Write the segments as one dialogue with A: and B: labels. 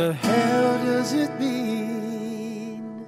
A: the hell does it mean?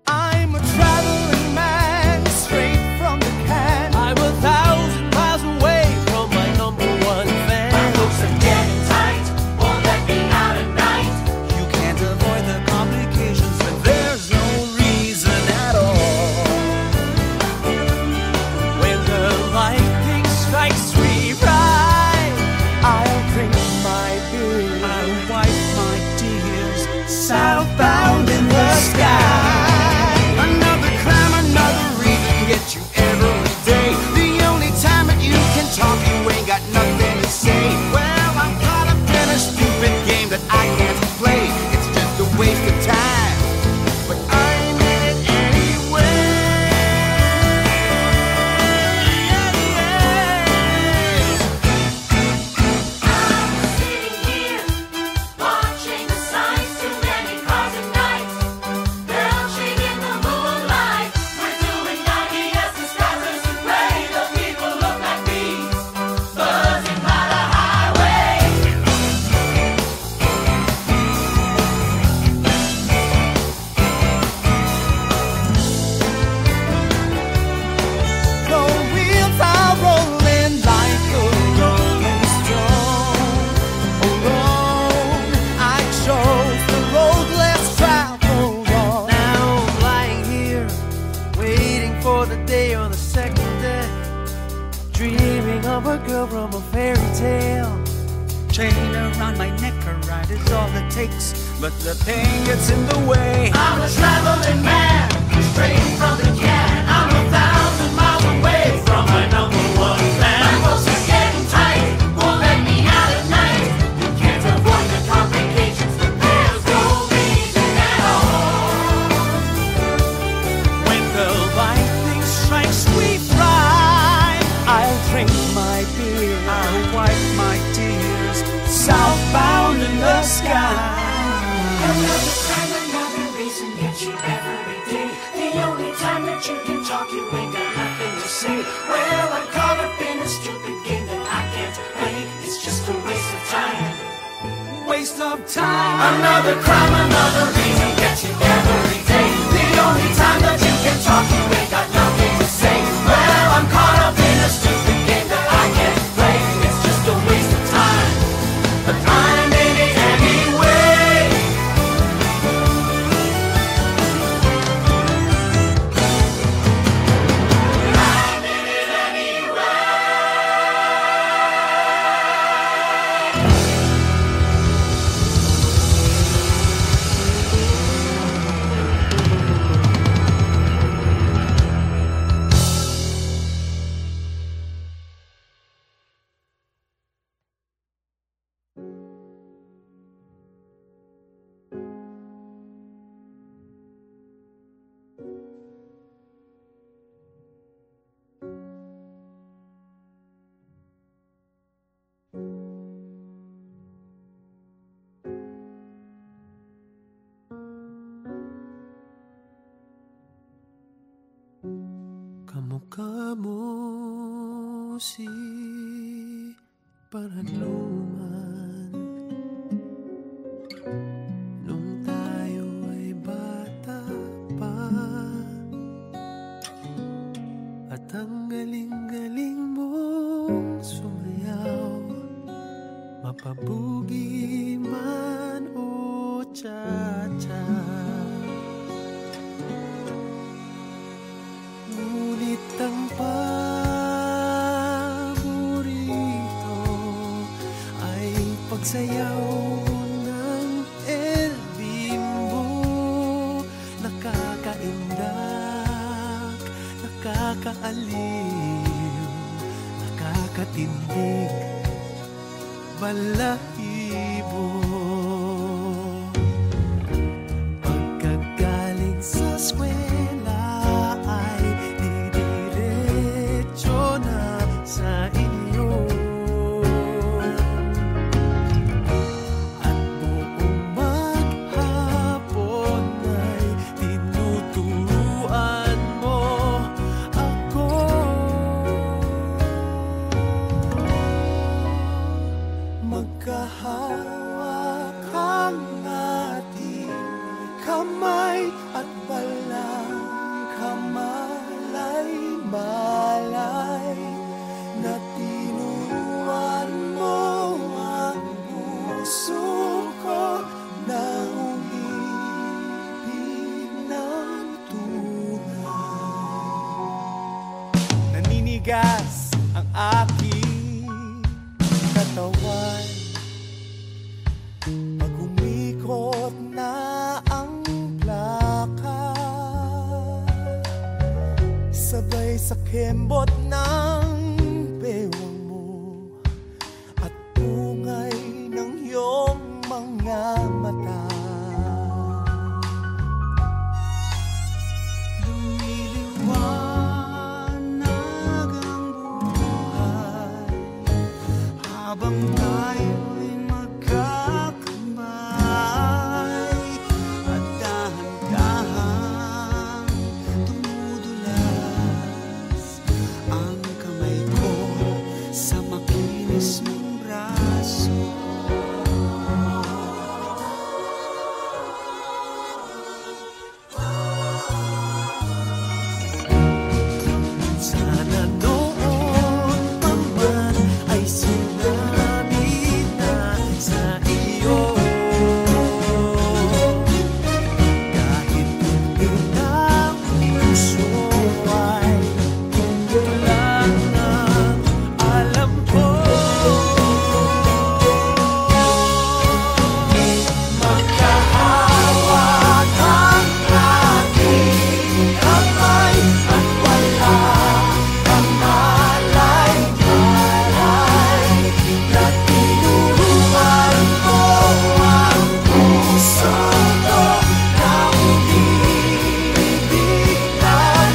A: I'm a traveling man, straight from the can. I'm 1,000 miles away from my number one fan.
B: My hopes are getting tight, won't let me out at night.
A: You can't avoid the complications when there's no reason at all. When the lightning strikes me right, I'll drink my beer, I'll wipe my tears, southbound in the sky. Another crime, another reason, get you every day. The only time that you can talk, you ain't got nothing to say. Well, I'm caught up in a stupid game that I can't play. It's just a waste of time, but I'm in it anyway.
B: I'm sitting here, watching the signs, too many cars at night. Belching in the moonlight, we're doing 90 as the stars to play. The people look like me, buzzing by the highway.
A: The wheels are rolling like a rolling stone. Alone, I chose the road less traveled on. Now I'm lying here, waiting for the day on the second day, dreaming of a girl from a fairy tale. Chain around my neck, a ride is all it takes, but the pain gets in the way.
B: I'm a traveling man, straight from the can. I'm 1,000 miles away from my number one fan. My hopes are getting tight, won't let me out at night. You can't avoid the complications, but there's no reason at all.
A: When the lightning strikes me right, I'll drink my beer, I'll wipe my tears, southbound in the sky.
B: Another time, another reason, get you every day. The only time that you can talk, you ain't got nothing to say. Well, I'm caught up in a stupid game that I can't play. It's just a waste of time.
A: Waste of time.
B: Another crime, another reason, get you every day. The only time that you can talk, you ain't got nothing to say. Well, I'm caught up in a stupid game that I can't play. It's just a waste of time, but I'm in it anyway. I'm in it anyway.
A: Kamukha mo si Paranluman nung tayo ay bata pa, at ang galing-galing mong sumayaw, mapabugi man o cha-cha. Ngunit ang paborito ay pagsayaw ng El Bimbo. Nakakaindak, nakakaaliw, nakakatindig, balahibo. Pagkagaling sa eskwela ay didiretso na sa inyo, at buong maghapon ay tinuturuan mo ako. Magkahawak ang malay na tinuruan mo ang puso ko na umibig ng tunay. Naninigas ang aking katawan pag umikot na ang plaka, sabay sa kembot ng bewang mo at tungay ng iyong mga mata. Lumiliwanag ang buhay habang tayo'y magkakamay at dahan-dahan tumudulas ang kamay ko sa makinis mong braso. Sana noon pa man ay sinabi na sa iyo, kahit hindi na puso ay lang ang alam ko. Magkahawak ang ating kamay at wala kang malay-malay na tinuruan mo ang puso ko na umibig ng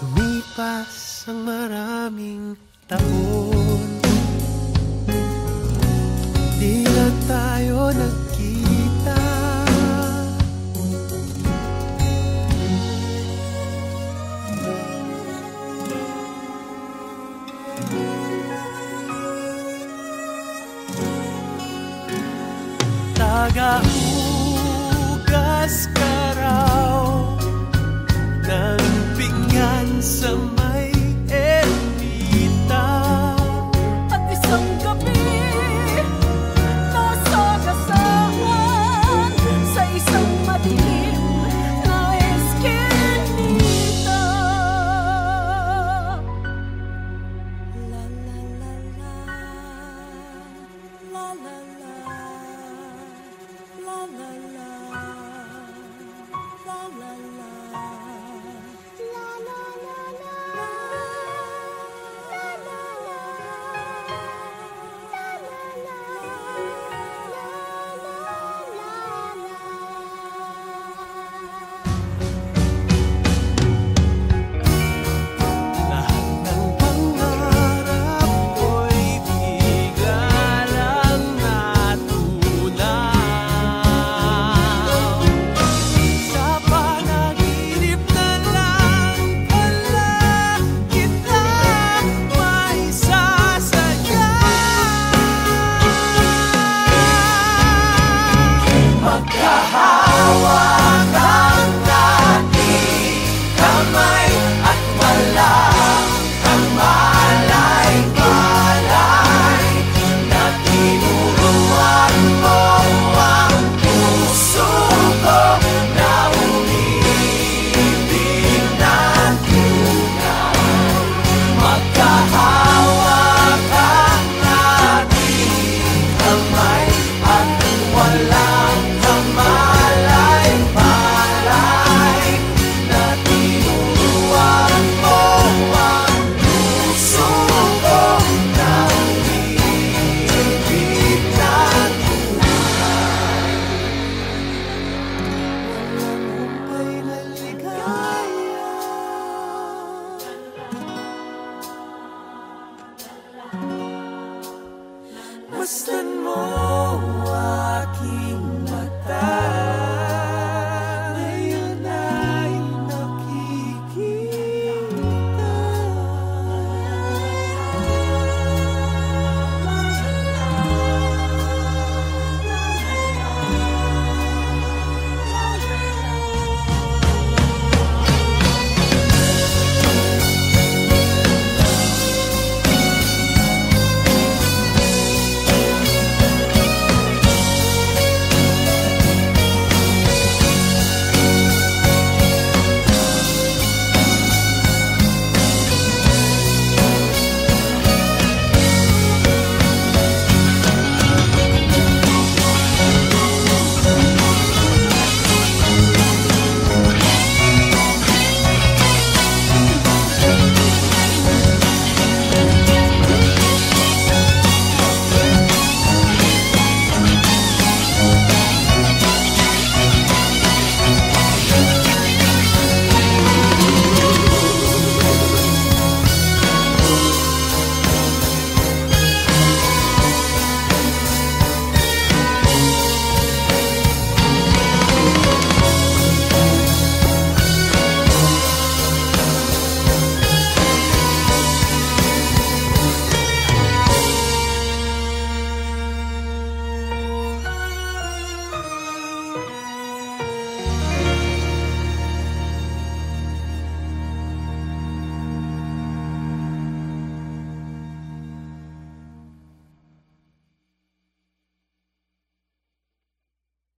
A: lumipas ang maraming taon, di na tayo nagkita. Tagaugas ka raw ng pinggan sa may ermita.
B: At isang gabi, nasagasahan sa isang madilim na eskinita. La la la la, la la la, la la la, la la la.
A: Lahat ng pangarap ko'y bigla lang natunaw. Sa panaginip na lang pala kita may sasayaw. Magkahawa